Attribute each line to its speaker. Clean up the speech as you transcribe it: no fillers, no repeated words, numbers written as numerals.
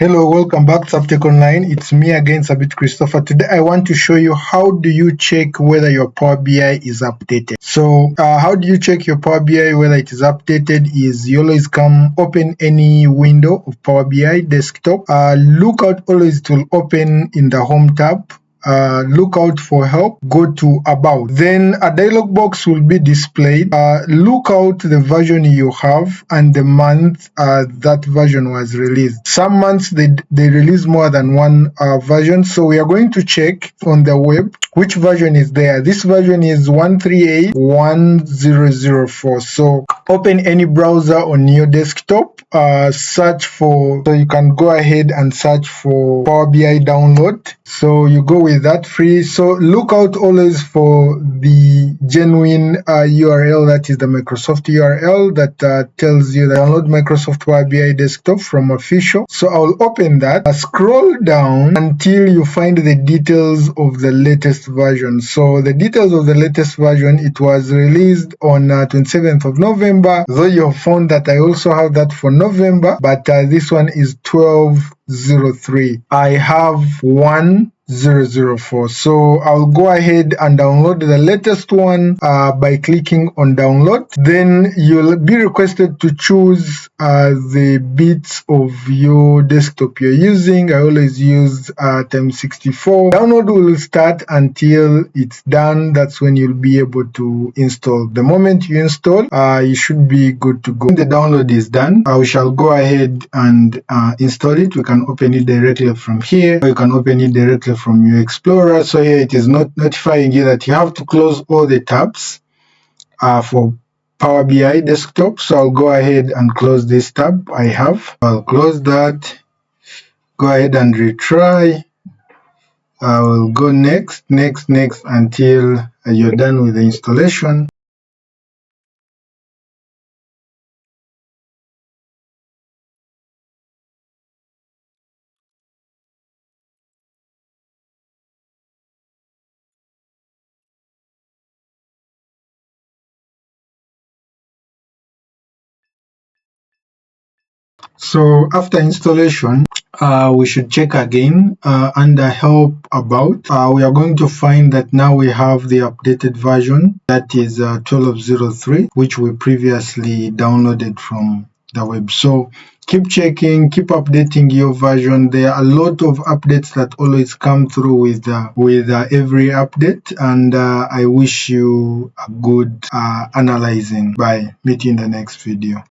Speaker 1: Hello, welcome back to Uptake Online. It's me again, Sabit Christopher. Today I want to show you how do you check whether your Power BI is updated. So how do you check your Power BI whether it is updated is you always open any window of Power BI desktop. Look out, always it will open in the home tab. Look out for help, go to about, then a dialog box will be displayed. Look out the version you have and the month that version was released. Some months they release more than one version, so we are going to check on the web which version is there. This version is 138.1004. So open any browser on your desktop, search for, so you can go ahead and search for Power BI download. So you go with that free. So look out always for the genuine URL, that is the Microsoft URL that tells you that download Microsoft Power BI desktop from official. So I'll open that, scroll down until you find the details of the latest version. So the details of the latest version, it was released on 27th of November, though you have found that I also have that for November, but this one is 12/03. I have 1/004. So I'll go ahead and download the latest one by clicking on download. Then you'll be requested to choose the bits of your desktop you're using. I always use times 64. Download will start until it's done. That's when you'll be able to install. The moment you install, you should be good to go. When the download is done, we shall go ahead and install it. We can open it directly from here, or you can open it directly from your Explorer. So here it is not notifying you that you have to close all the tabs for Power BI desktop. So I'll go ahead and close this tab I'll close that, go ahead and retry. I will go next until you're done with the installation. So after installation, we should check again under help about. We are going to find that now we have the updated version, that is 12/03, which we previously downloaded from the web. So keep checking, keep updating your version. There are a lot of updates that always come through with every update, and I wish you a good analyzing. Bye. Meet you in the next video.